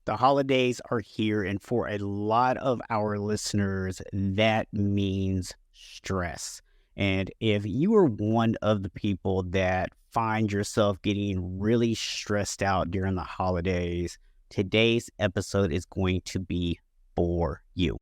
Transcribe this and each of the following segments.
The holidays are here, and for a lot of our listeners, that means stress. And if you are one of the people that find yourself getting really stressed out during the holidays, today's episode is going to be for you.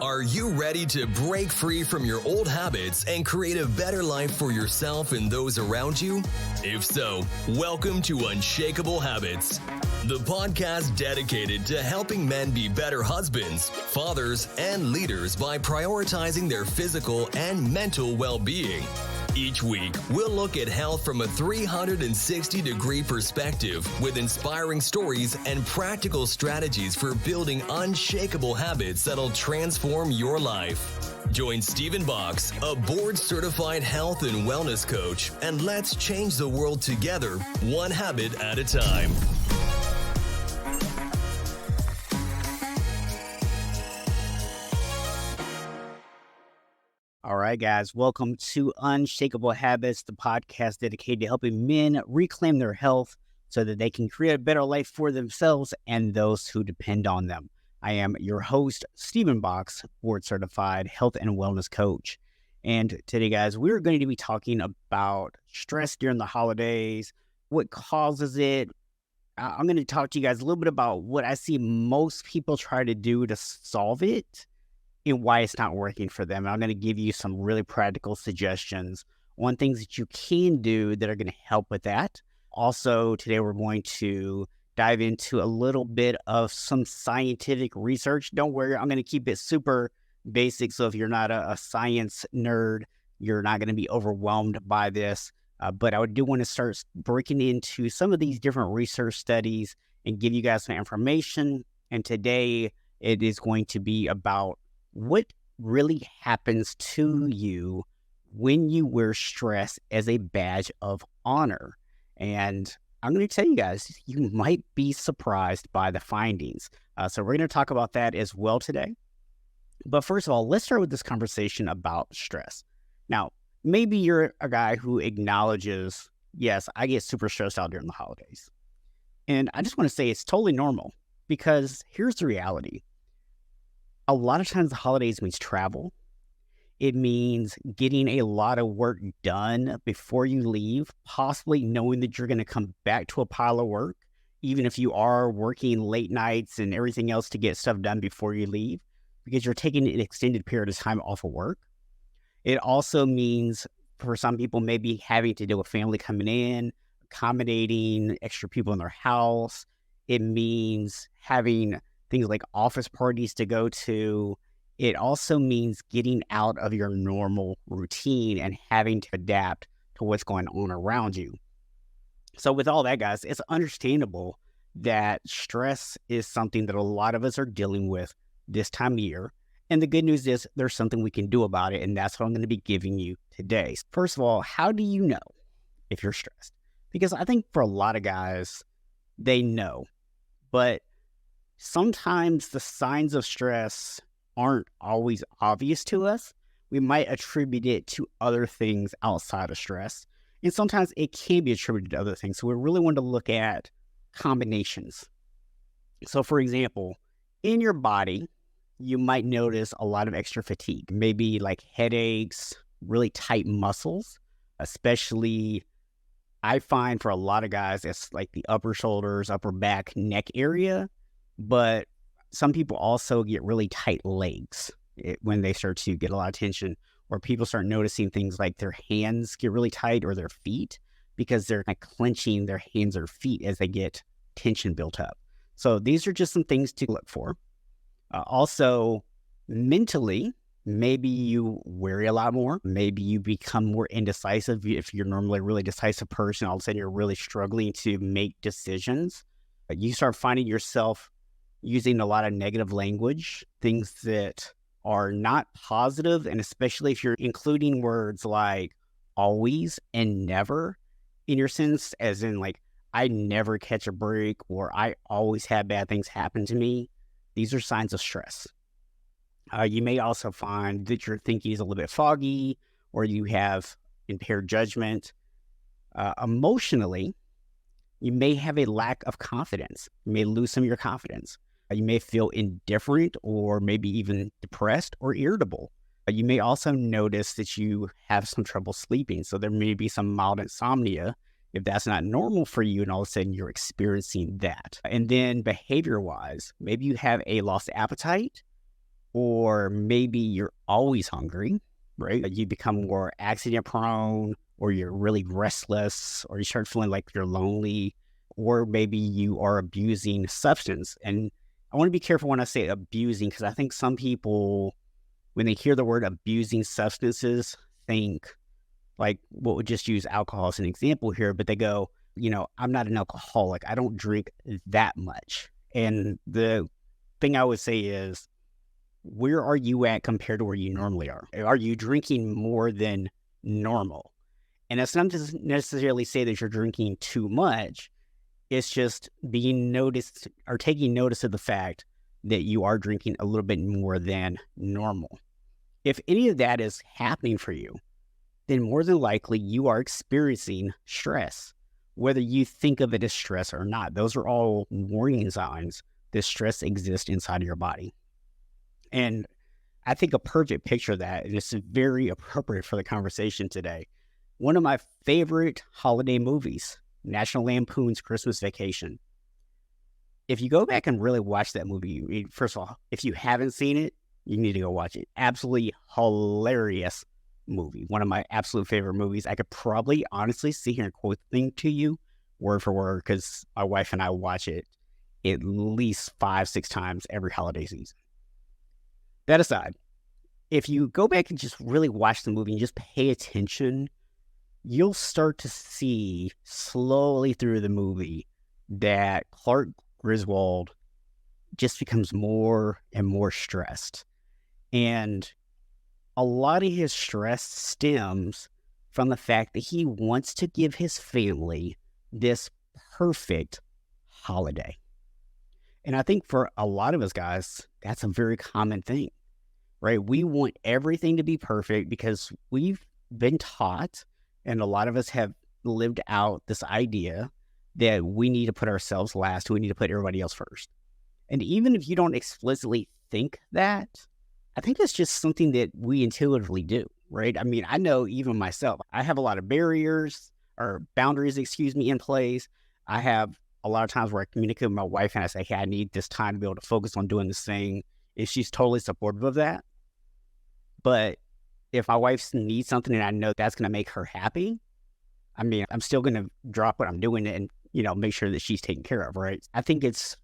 Are you ready to break free from your old habits and create a better life for yourself and those around you? If so, welcome to Unshakable Habits, the podcast dedicated to helping men be better husbands, fathers, and leaders by prioritizing their physical and mental well-being. Each week, we'll look at health from a 360-degree perspective with inspiring stories and practical strategies for building unshakable habits that'll transform your life. Join Stephen Box, a board-certified health and wellness coach, and let's change the world together, one habit at a time. All right, guys, welcome to Unshakable Habits, the podcast dedicated to helping men reclaim their health so that they can create a better life for themselves and those who depend on them. I am your host, Stephen Box, board-certified health and wellness coach. And today, guys, we're going to be talking about stress during the holidays, what causes it. I'm going to talk to you guys a little bit about what I see most people try to do to solve it and why it's not working for them. I'm going to give you some really practical suggestions on things that you can do that are going to help with that. Also, today we're going to dive into a little bit of some scientific research. Don't worry, I'm going to keep it super basic. So if you're not a science nerd, you're not going to be overwhelmed by this. But I do want to start breaking into some of these different research studies and give you guys some information. And today it is going to be about what really happens to you when you wear stress as a badge of honor. And I'm going to tell you guys, you might be surprised by the findings. So we're going to talk about that as well today. But first of all, let's start with this conversation about stress. Now, maybe you're a guy who acknowledges, yes, I get super stressed out during the holidays. And I just want to say it's totally normal, because here's the reality. A lot of times the holidays means travel. It means getting a lot of work done before you leave, possibly knowing that you're going to come back to a pile of work, even if you are working late nights and everything else to get stuff done before you leave, because you're taking an extended period of time off of work. It also means for some people maybe having to deal with family coming in, accommodating extra people in their house. It means having things like office parties to go to. It also means getting out of your normal routine and having to adapt to what's going on around you. So with all that, guys, it's understandable that stress is something that a lot of us are dealing with this time of year. And the good news is there's something we can do about it, and that's what I'm going to be giving you today. First of all, how do you know if you're stressed? Because I think for a lot of guys, they know, but sometimes the signs of stress aren't always obvious to us. We might attribute it to other things outside of stress. And sometimes it can be attributed to other things. So we really want to look at combinations. So for example, in your body, you might notice a lot of extra fatigue, maybe like headaches, really tight muscles, especially I find for a lot of guys, it's like the upper shoulders, upper back, neck area. But some people also get really tight legs when they start to get a lot of tension, or people start noticing things like their hands get really tight or their feet because they're like clenching their hands or feet as they get tension built up. So these are just some things to look for. Also, mentally, maybe you worry a lot more. Maybe you become more indecisive. If you're normally a really decisive person, all of a sudden you're really struggling to make decisions. You start finding yourself using a lot of negative language, things that are not positive, and especially if you're including words like always and never in your sentence, as in like, I never catch a break, or I always have bad things happen to me. These are signs of stress. You may also find that your thinking is a little bit foggy, or you have impaired judgment. Emotionally, You may have a lack of confidence. You may lose some of your confidence. You may feel indifferent or maybe even depressed or irritable. You may also notice that you have some trouble sleeping. So there may be some mild insomnia if that's not normal for you, and all of a sudden you're experiencing that. And then behavior-wise, maybe you have a lost appetite, or maybe you're always hungry, right? You become more accident-prone, or you're really restless, or you start feeling like you're lonely, or maybe you are abusing substance. And I want to be careful when I say abusing, because I think some people, when they hear the word abusing substances, think like, what would just use alcohol as an example here, but they go, I'm not an alcoholic. I don't drink that much. And the thing I would say is, where are you at compared to where you normally are? Are you drinking more than normal? And that's not to necessarily say that you're drinking too much. It's just being noticed or taking notice of the fact that you are drinking a little bit more than normal. If any of that is happening for you, then more than likely you are experiencing stress, whether you think of it as stress or not. Those are all warning signs that stress exists inside of your body. And I think a perfect picture of that, and it's very appropriate for the conversation today, one of my favorite holiday movies, National Lampoon's Christmas Vacation. If you go back and really watch that movie, first of all, if you haven't seen it, you need to go watch it. Absolutely hilarious movie. One of my absolute favorite movies. I could probably honestly sit here and quote the thing to you word for word, because my wife and I watch it at least 5-6 times every holiday season. That aside, if you go back and just really watch the movie and just pay attention, you'll start to see slowly through the movie that Clark Griswold just becomes more and more stressed. And a lot of his stress stems from the fact that he wants to give his family this perfect holiday. And I think for a lot of us guys, that's a very common thing, right? We want everything to be perfect because we've been taught, and a lot of us have lived out this idea that we need to put ourselves last, we need to put everybody else first. And even if you don't explicitly think that, I think it's just something that we intuitively do, right? I mean, I know even myself, I have a lot of boundaries, in place. I have a lot of times where I communicate with my wife and I say, hey, I need this time to be able to focus on doing this thing. And she's totally supportive of that. But if my wife needs something and I know that's going to make her happy, I mean, I'm still going to drop what I'm doing and, make sure that she's taken care of, right? I think it's,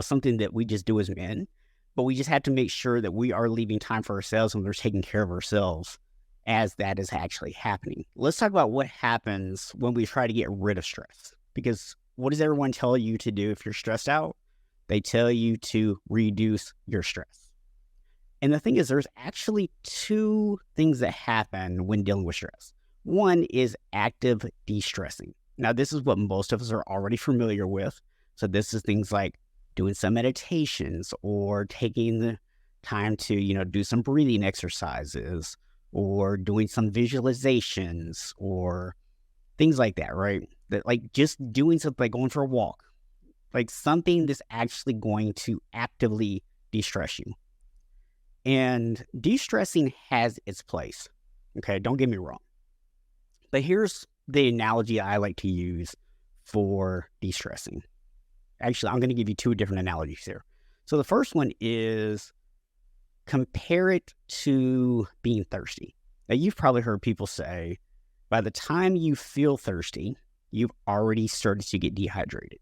something that we just do as men, but we just have to make sure that we are leaving time for ourselves and we're taking care of ourselves as that is actually happening. Let's talk about what happens when we try to get rid of stress. Because what does everyone tell you to do if you're stressed out? They tell you to reduce your stress. And the thing is, there's actually 2 things that happen when dealing with stress. One is active de-stressing. Now, this is what most of us are already familiar with. So this is things like doing some meditations or taking the time to, do some breathing exercises or doing some visualizations or things like that, right? That, like, just doing something like going for a walk, like something that's actually going to actively de-stress you. And de-stressing has its place. Okay, don't get me wrong. But here's the analogy I like to use for de-stressing. Actually, I'm going to give you 2 different analogies here. So the first one is compare it to being thirsty. Now, you've probably heard people say, by the time you feel thirsty, you've already started to get dehydrated.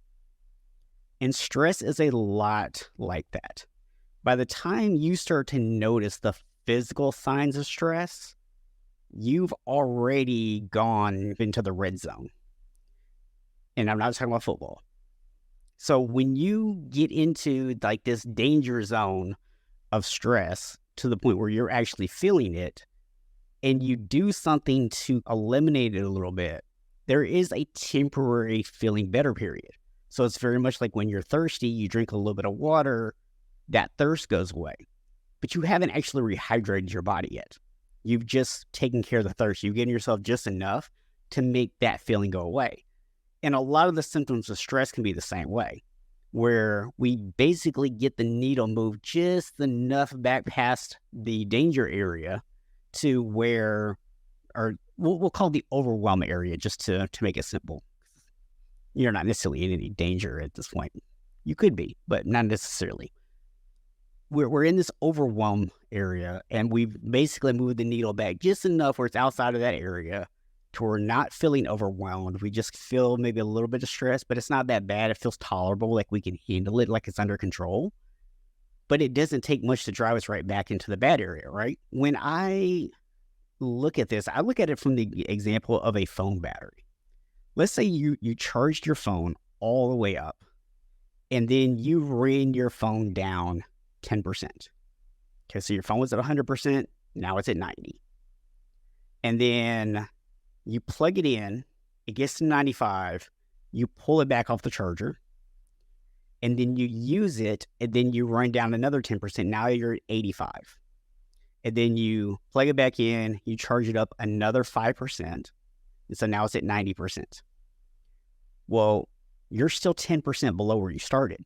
And stress is a lot like that. By the time you start to notice the physical signs of stress, you've already gone into the red zone. And I'm not talking about football. So when you get into like this danger zone of stress to the point where you're actually feeling it and you do something to eliminate it a little bit, there is a temporary feeling better period. So it's very much like when you're thirsty, you drink a little bit of water, that thirst goes away. But you haven't actually rehydrated your body yet. You've just taken care of the thirst. You've given yourself just enough to make that feeling go away. And a lot of the symptoms of stress can be the same way, where we basically get the needle moved just enough back past the danger area to where, or we'll call it the overwhelm area just to make it simple. You're not necessarily in any danger at this point. You could be, but not necessarily. We're in this overwhelm area, and we've basically moved the needle back just enough where it's outside of that area to where we're not feeling overwhelmed. We just feel maybe a little bit of stress, but it's not that bad. It feels tolerable, like we can handle it, like it's under control. But it doesn't take much to drive us right back into the bad area, right? When I look at this, I look at it from the example of a phone battery. Let's say you charged your phone all the way up, and then you ran your phone down 10%. Okay, so your phone was at 100%, now it's at 90. And then you plug it in, it gets to 95, you pull it back off the charger, and then you use it, and then you run down another 10%. Now you're at 85. And then you plug it back in, you charge it up another 5%, and so now it's at 90%. Well, you're still 10% below where you started.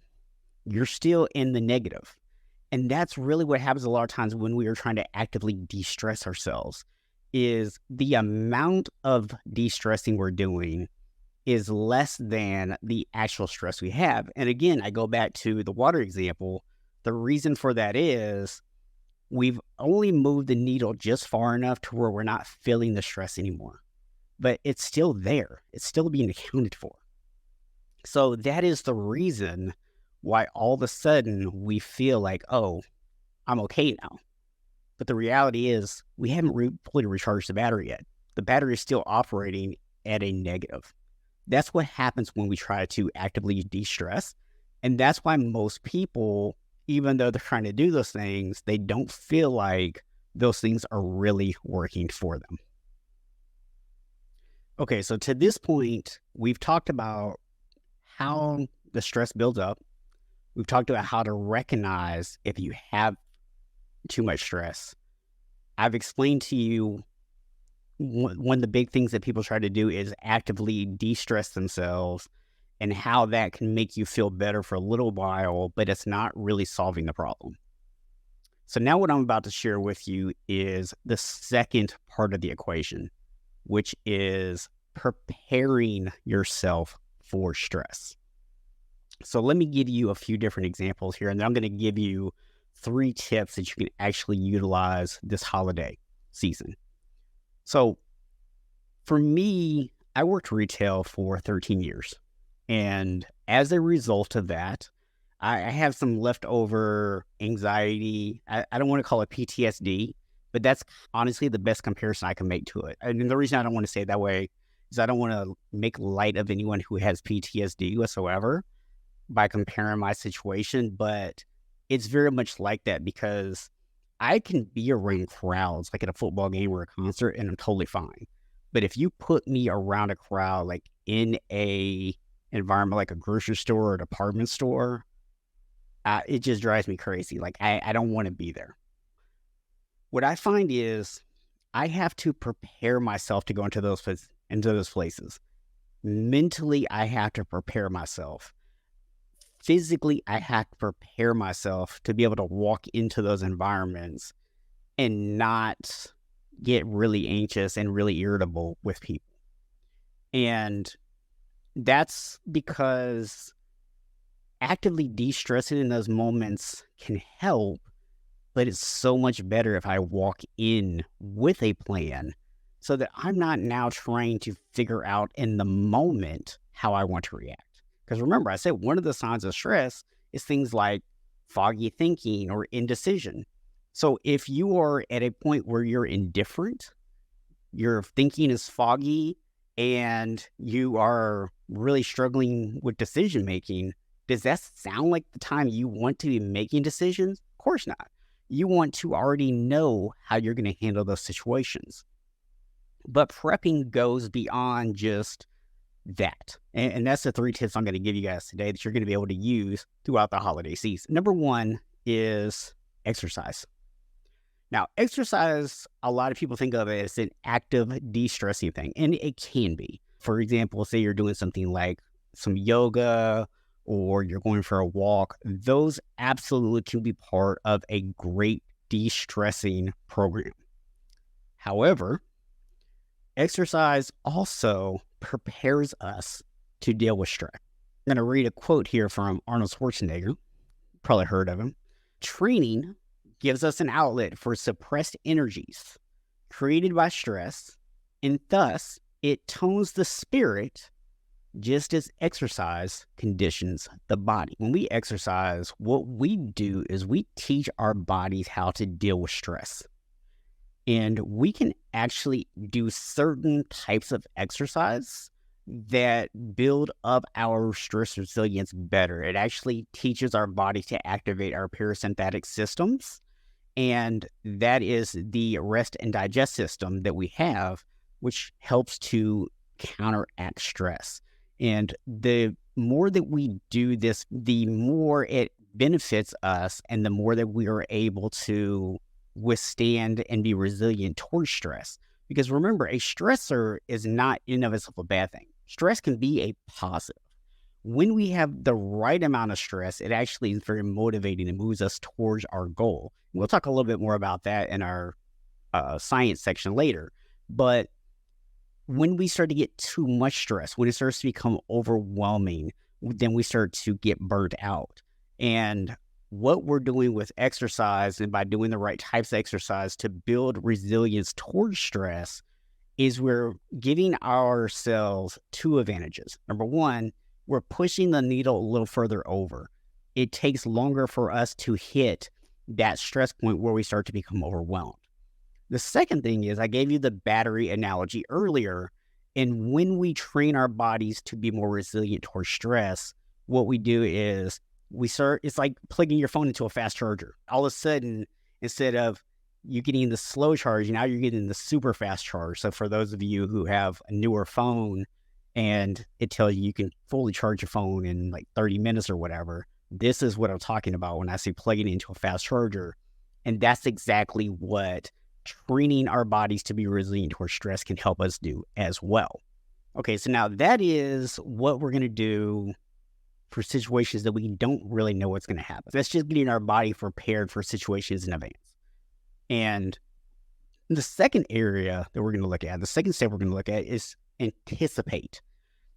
You're still in the negative. And that's really what happens a lot of times when we are trying to actively de-stress ourselves, is the amount of de-stressing we're doing is less than the actual stress we have. And again, I go back to the water example. The reason for that is we've only moved the needle just far enough to where we're not feeling the stress anymore. But it's still there. It's still being accounted for. So that is the reason why all of a sudden we feel like, oh, I'm okay now. But the reality is we haven't fully recharged the battery yet. The battery is still operating at a negative. That's what happens when we try to actively de-stress. And that's why most people, even though they're trying to do those things, they don't feel like those things are really working for them. Okay, so to this point, we've talked about how the stress builds up. We've talked about how to recognize if you have too much stress. I've explained to you one of the big things that people try to do is actively de-stress themselves, and how that can make you feel better for a little while, but it's not really solving the problem. So now what I'm about to share with you is the second part of the equation, which is preparing yourself for stress. So let me give you a few different examples here, and then I'm going to give you 3 tips that you can actually utilize this holiday season. So for me, I worked retail for 13 years. And as a result of that, I have some leftover anxiety. I don't want to call it PTSD, but that's honestly the best comparison I can make to it. And the reason I don't want to say it that way is I don't want to make light of anyone who has PTSD whatsoever by comparing my situation, but it's very much like that, because I can be around crowds, like at a football game or a concert, and I'm totally fine. But if you put me around a crowd, like in a environment like a grocery store or a department store, it just drives me crazy. Like I don't want to be there. What I find is I have to prepare myself to go into those places. Mentally, I have to prepare myself. Physically, I have to prepare myself to be able to walk into those environments and not get really anxious and really irritable with people. And that's because actively de-stressing in those moments can help, but it's so much better if I walk in with a plan so that I'm not now trying to figure out in the moment how I want to react. Because remember, I said one of the signs of stress is things like foggy thinking or indecision. So if you are at a point where you're indifferent, your thinking is foggy, and you are really struggling with decision making, does that sound like the time you want to be making decisions? Of course not. You want to already know how you're going to handle those situations. But prepping goes beyond just that. And that's the 3 tips I'm going to give you guys today that you're going to be able to use throughout the holiday season. Number 1 is exercise. Now, exercise, a lot of people think of it as an active de-stressing thing, and it can be. For example, say you're doing something like some yoga or you're going for a walk, those absolutely can be part of a great de-stressing program. However, exercise also prepares us to deal with stress. I'm going to read a quote here from Arnold Schwarzenegger. Probably heard of him. Training gives us an outlet for suppressed energies created by stress, and thus it tones the spirit just as exercise conditions the body. When we exercise, what we do is we teach our bodies how to deal with stress. And we can actually do certain types of exercise that build up our stress resilience better. It actually teaches our body to activate our parasympathetic systems. And that is the rest and digest system that we have, which helps to counteract stress. And the more that we do this, the more it benefits us and the more that we are able to withstand and be resilient towards stress. Because remember, a stressor is not in and of itself a bad thing. Stress can be a positive. When we have the right amount of stress, it actually is very motivating and moves us towards our goal. We'll talk a little bit more about that in our science section later. But when we start to get too much stress, when it starts to become overwhelming, then we start to get burnt out. And what we're doing with exercise, and by doing the right types of exercise to build resilience towards stress, is we're giving ourselves two advantages. Number one, we're pushing the needle a little further over. It takes longer for us to hit that stress point where we start to become overwhelmed. The second thing is, I gave you the battery analogy earlier, and when we train our bodies to be more resilient towards stress, what we do is it's like plugging your phone into a fast charger. All of a sudden, instead of you getting the slow charge, now you're getting the super fast charge. So for those of you who have a newer phone and it tells you can fully charge your phone in like 30 minutes or whatever, this is what I'm talking about when I say plugging it into a fast charger. And that's exactly what training our bodies to be resilient towards stress can help us do as well. Okay, so now that is what we're going to do for situations that we don't really know what's going to happen. That's just getting our body prepared for situations in advance. And the second area that we're going to look at, the second step we're going to look at is anticipate.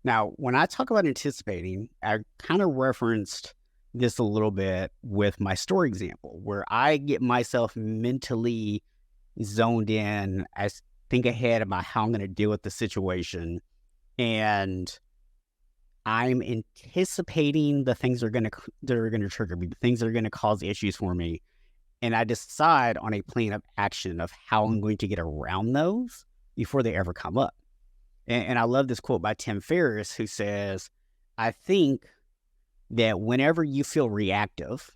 Now, when I talk about anticipating, I kind of referenced this a little bit with my story example, where I get myself mentally zoned in. I think ahead about how I'm going to deal with the situation, and I'm anticipating the things that are going to trigger me, the things that are going to cause issues for me, and I decide on a plan of action of how I'm going to get around those before they ever come up. And I love this quote by Tim Ferriss, who says, "I think that whenever you feel reactive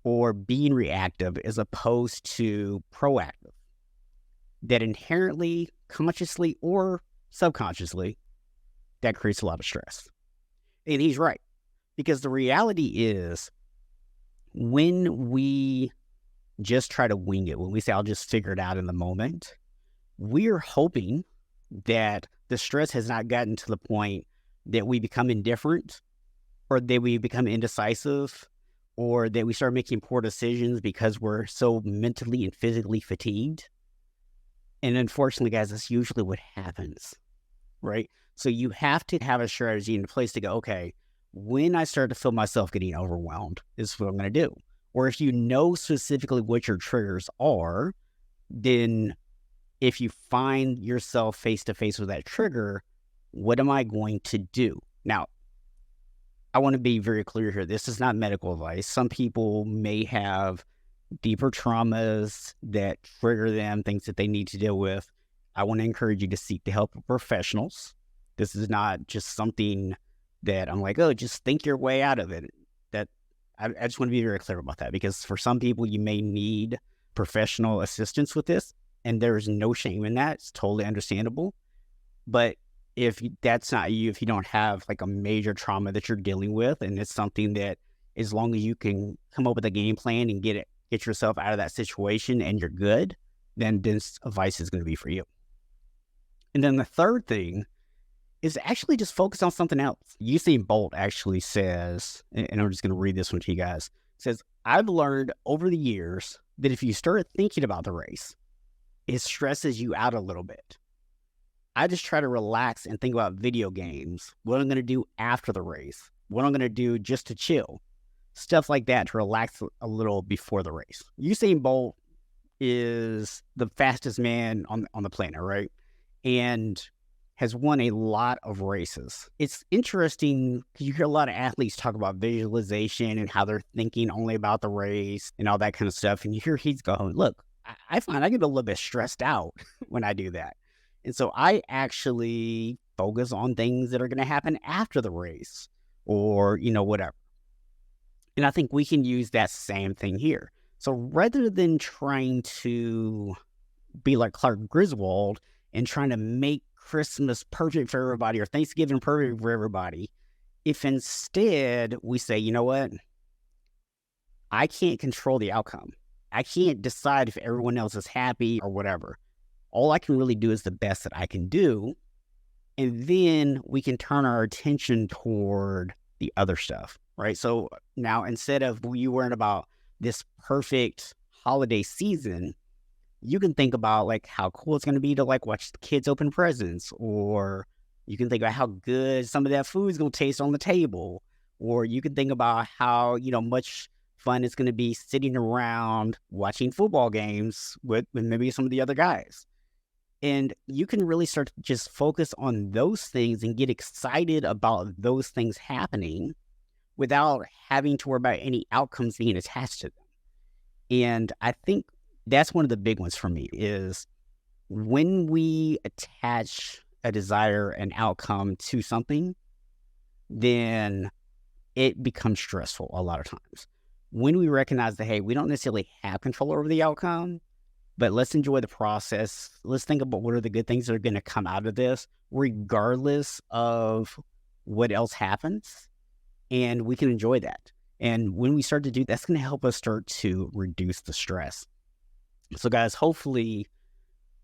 or being reactive as opposed to proactive, that inherently, consciously or subconsciously, that creates a lot of stress." And he's right, because the reality is when we just try to wing it, when we say, I'll just figure it out in the moment, we're hoping that the stress has not gotten to the point that we become indifferent, or that we become indecisive, or that we start making poor decisions because we're so mentally and physically fatigued. And unfortunately, guys, that's usually what happens, right? So you have to have a strategy in place to go, okay, when I start to feel myself getting overwhelmed, this is what I'm going to do. Or if you know specifically what your triggers are, then if you find yourself face to face with that trigger, what am I going to do? Now, I want to be very clear here. This is not medical advice. Some people may have deeper traumas that trigger them, things that they need to deal with. I want to encourage you to seek the help of professionals. This is not just something that I'm like, oh, just think your way out of it. I just want to be very clear about that, because for some people, you may need professional assistance with this, and there is no shame in that. It's totally understandable. But if that's not you, if you don't have like a major trauma that you're dealing with, and it's something that as long as you can come up with a game plan and get yourself out of that situation and you're good, then this advice is going to be for you. And then the third thing is actually just focus on something else. Usain Bolt actually says, and I'm just going to read this one to you guys, says, I've learned over the years that if you start thinking about the race, it stresses you out a little bit. I just try to relax and think about video games, what I'm going to do after the race, what I'm going to do just to chill, stuff like that to relax a little before the race. Usain Bolt is the fastest man on the planet, right? And has won a lot of races. It's interesting because you hear a lot of athletes talk about visualization and how they're thinking only about the race and all that kind of stuff. And you hear he's going, look, I find I get a little bit stressed out when I do that. And so I actually focus on things that are going to happen after the race or, whatever. And I think we can use that same thing here. So rather than trying to be like Clark Griswold and trying to make Christmas perfect for everybody or Thanksgiving perfect for everybody, if instead we say, you know what, I can't control the outcome. I can't decide if everyone else is happy or whatever. All I can really do is the best that I can do. And then we can turn our attention toward the other stuff, right? So now instead of you worrying about this perfect holiday season, you can think about like how cool it's going to be to like watch the kids open presents, or you can think about how good some of that food is going to taste on the table, or you can think about how, much fun it's going to be sitting around watching football games with maybe some of the other guys. And you can really start to just focus on those things and get excited about those things happening without having to worry about any outcomes being attached to them. And I think that's one of the big ones for me is when we attach a desire, an outcome to something, then it becomes stressful a lot of times. When we recognize that, hey, we don't necessarily have control over the outcome, but let's enjoy the process. Let's think about what are the good things that are going to come out of this, regardless of what else happens. And we can enjoy that. And when we start to do, that's going to help us start to reduce the stress. So guys, hopefully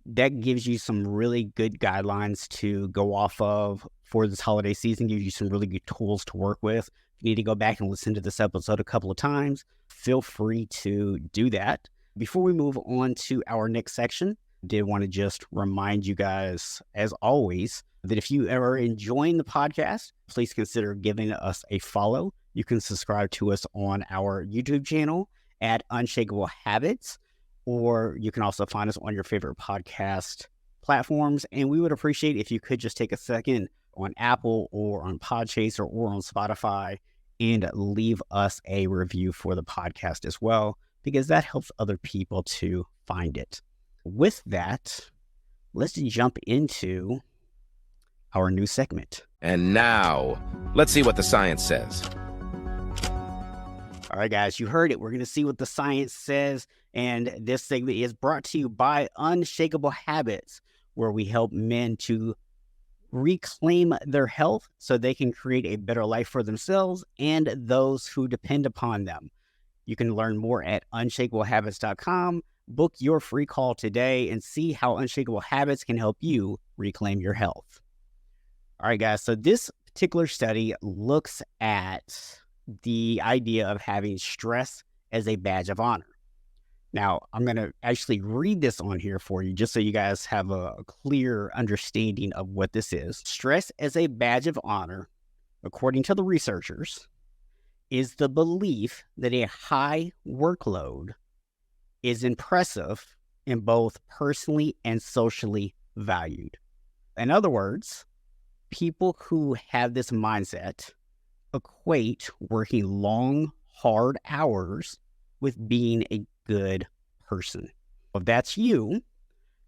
that gives you some really good guidelines to go off of for this holiday season, gives you some really good tools to work with. If you need to go back and listen to this episode a couple of times, feel free to do that. Before we move on to our next section, I did want to just remind you guys, as always, that if you are enjoying the podcast, please consider giving us a follow. You can subscribe to us on our YouTube channel at Unshakable Habits, or you can also find us on your favorite podcast platforms. And we would appreciate if you could just take a second on Apple or on Podchaser or on Spotify and leave us a review for the podcast as well, because that helps other people to find it. With that, let's jump into our new segment. And now, let's see what the science says. All right, guys, you heard it. We're going to see what the science says. And this segment is brought to you by Unshakable Habits, where we help men to reclaim their health so they can create a better life for themselves and those who depend upon them. You can learn more at unshakablehabits.com. Book your free call today and see how Unshakable Habits can help you reclaim your health. All right, guys, so this particular study looks at the idea of having stress as a badge of honor. Now, I'm going to actually read this on here for you just so you guys have a clear understanding of what this is. Stress as a badge of honor, according to the researchers, is the belief that a high workload is impressive and both personally and socially valued. In other words, people who have this mindset equate working long, hard hours with being a good person. If that's you,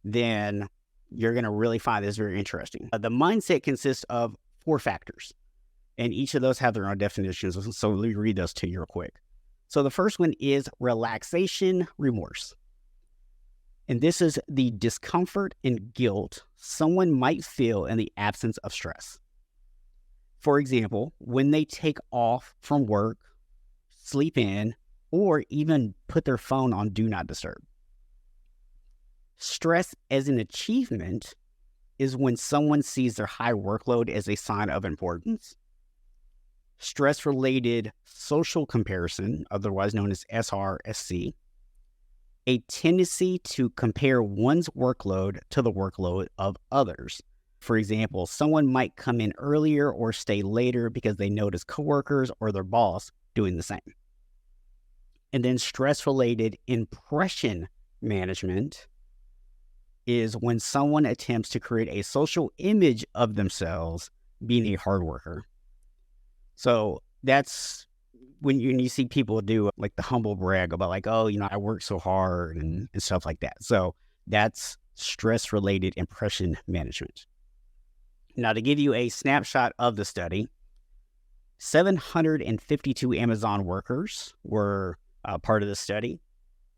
then you're going to really find this very interesting. The mindset consists of 4 factors, and each of those have their own definitions. So let me read those to you real quick. So the first one is relaxation remorse. And this is the discomfort and guilt someone might feel in the absence of stress. For example, when they take off from work, sleep in, or even put their phone on Do Not Disturb. Stress as an achievement is when someone sees their high workload as a sign of importance. Stress-related social comparison, otherwise known as 𝗪𝗏, a tendency to compare one's workload to the workload of others. For example, someone might come in earlier or stay later because they notice coworkers or their boss doing the same. And then stress-related impression management is when someone attempts to create a social image of themselves being a hard worker. So that's when you see people do like the humble brag about like, oh, I work so hard and stuff like that. So that's stress-related impression management. Now, to give you a snapshot of the study, 752 Amazon workers were part of the study.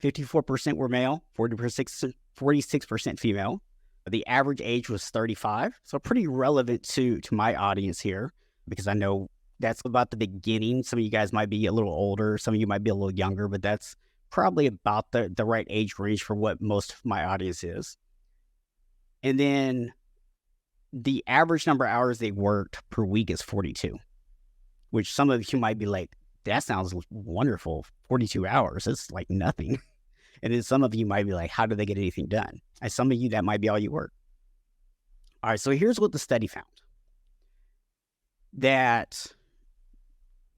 54% were male, 46% female. The average age was 35, so pretty relevant to my audience here, because I know that's about the beginning. Some of you guys might be a little older, some of you might be a little younger, but that's probably about the right age range for what most of my audience is. And then the average number of hours they worked per week is 42, which some of you might be like, that sounds wonderful. 42 hours, it's like nothing. And then some of you might be like, how do they get anything done? And some of you, that might be all you work. All right, so here's what the study found. That,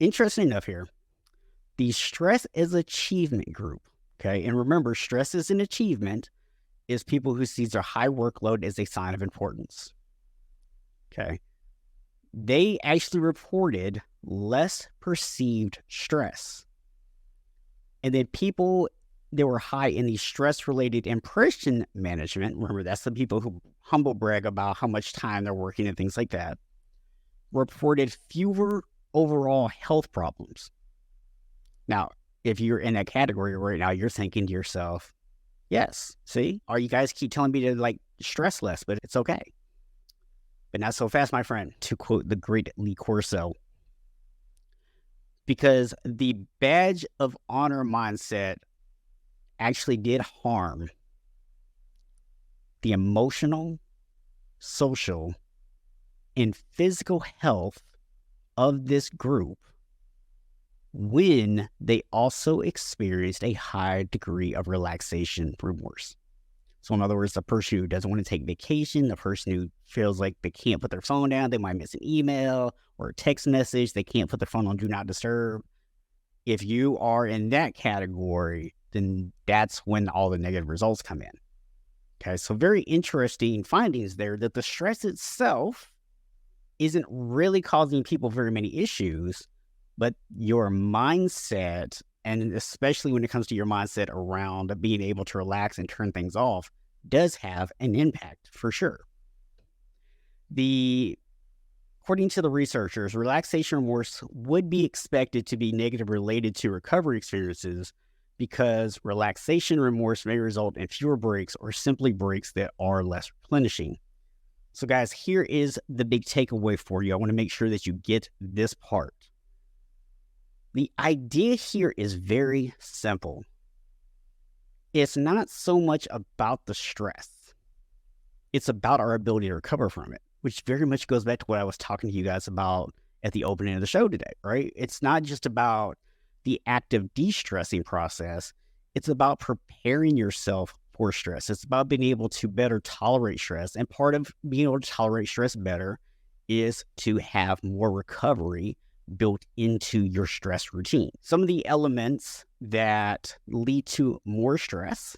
interesting enough here, the stress is achievement group, okay? And remember, stress is an achievement, is people who sees their high workload as a sign of importance, okay? They actually reported less perceived stress. And then people that were high in the stress-related impression management, remember that's the people who humble brag about how much time they're working and things like that, reported fewer overall health problems. Now, if you're in that category right now, you're thinking to yourself, yes, see, or you guys keep telling me to like stress less, but it's okay. But not so fast, my friend, to quote the great 𝗨𝗏. Because the badge of honor mindset actually did harm the emotional, social, and physical health of this group when they also experienced a high degree of relaxation remorse. So in other words, the person who doesn't want to take vacation, the person who feels like they can't put their phone down, they might miss an email or a text message, they can't put their phone on Do Not Disturb. If you are in that category, then that's when all the negative results come in. Okay, so very interesting findings there that the stress itself isn't really causing people very many issues, but your mindset, and especially when it comes to your mindset around being able to relax and turn things off, does have an impact for sure. According to the researchers, relaxation remorse would be expected to be negatively related to recovery experiences because relaxation remorse may result in fewer breaks or simply breaks that are less replenishing. So guys, here is the big takeaway for you. I want to make sure that you get this part. The idea here is very simple. It's not so much about the stress. It's about our ability to recover from it, which very much goes back to what I was talking to you guys about at the opening of the show today, right? It's not just about the active de-stressing process. It's about preparing yourself for stress. It's about being able to better tolerate stress. And part of being able to tolerate stress better is to have more recovery built into your stress routine. Some of the elements that lead to more stress,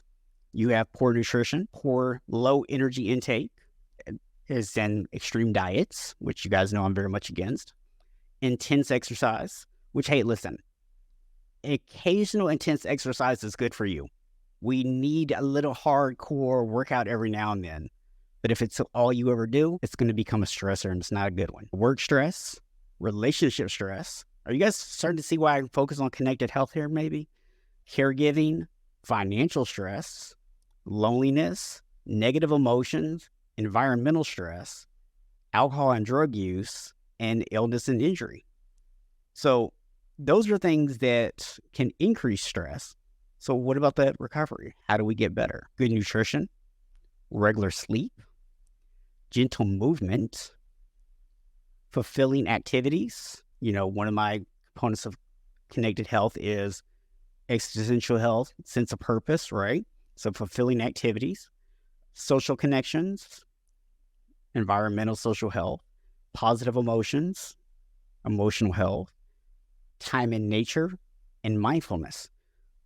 you have poor nutrition, poor low energy intake, is then extreme diets, which you guys know I'm very much against, intense exercise, which, hey, listen, occasional intense exercise is good for you. We need a little hardcore workout every now and then, but if it's all you ever do, it's going to become a stressor and it's not a good one. Work stress, relationship stress. Are you guys starting to see why I focus on connected health here maybe? Caregiving, financial stress, loneliness, negative emotions, environmental stress, alcohol and drug use, and illness and injury. So those are things that can increase stress. So what about that recovery? How do we get better? Good nutrition, regular sleep, gentle movement, fulfilling activities. One of my components of connected health is existential health, sense of purpose, right? So fulfilling activities, social connections, environmental social health, positive emotions, emotional health, time in nature, and mindfulness.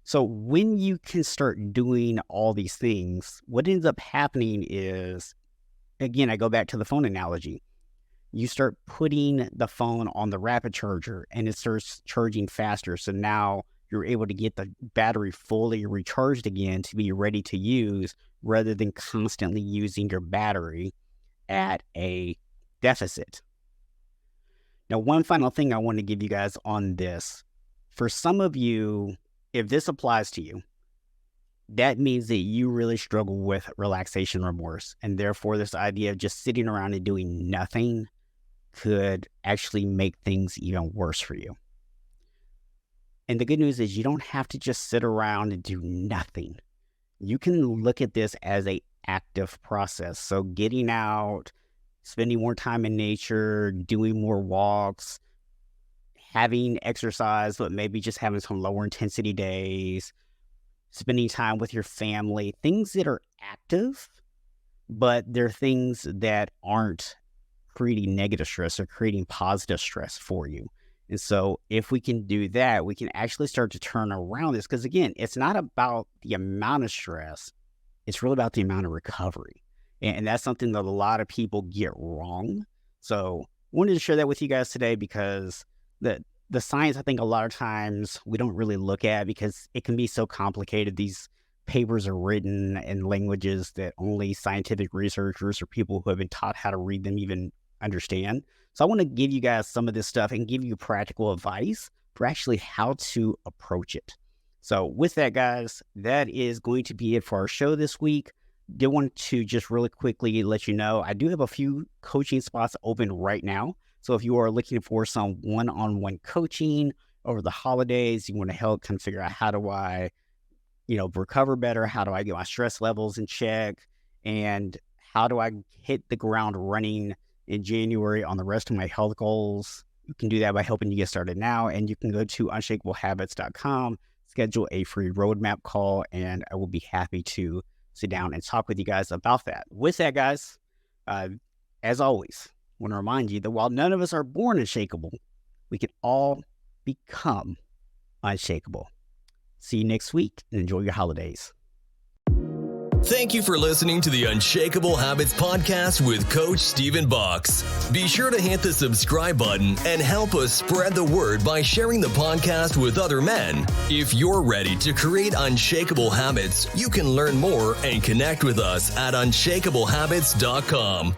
So when you can start doing all these things, what ends up happening is, again, I go back to the phone analogy. You start putting the phone on the rapid charger and it starts charging faster. So now you're able to get the battery fully recharged again to be ready to use, rather than constantly using your battery at a deficit. Now, one final thing I want to give you guys on this. For some of you, if this applies to you, that means that you really struggle with relaxation remorse. And therefore, this idea of just sitting around and doing nothing could actually make things even worse for you. And the good news is you don't have to just sit around and do nothing. You can look at this as an active process. So getting out, spending more time in nature, doing more walks, having exercise, but maybe just having some lower intensity days, spending time with your family, things that are active, but they're things that aren't creating negative stress or creating positive stress for you. And so if we can do that, we can actually start to turn around this. Because again, it's not about the amount of stress. It's really about the amount of recovery. And that's something that a lot of people get wrong. So I wanted to share that with you guys today, because the science, I think a lot of times we don't really look at, because it can be so complicated. These papers are written in languages that only scientific researchers or people who have been taught how to read them even understand. So I want to give you guys some of this stuff and give you practical advice for actually how to approach it. So with that, guys, that is going to be it for our show this week. Did want to just really quickly let you know, I do have a few coaching spots open right now. So if you are looking for some one-on-one coaching over the holidays, you want to help kind of figure out how do I, recover better? How do I get my stress levels in check? And how do I hit the ground running in January on the rest of my health goals? You can do that by helping you get started now. And you can go to unshakablehabits.com, schedule a free roadmap call, and I will be happy to sit down and talk with you guys about that. With that, guys, as always, I want to remind you that while none of us are born unshakable, we can all become unshakable. See you next week and enjoy your holidays. Thank you for listening to the Unshakable Habits podcast with Coach Stephen Box. Be sure to hit the subscribe button and help us spread the word by sharing the podcast with other men. If you're ready to create unshakable habits, you can learn more and connect with us at unshakablehabits.com.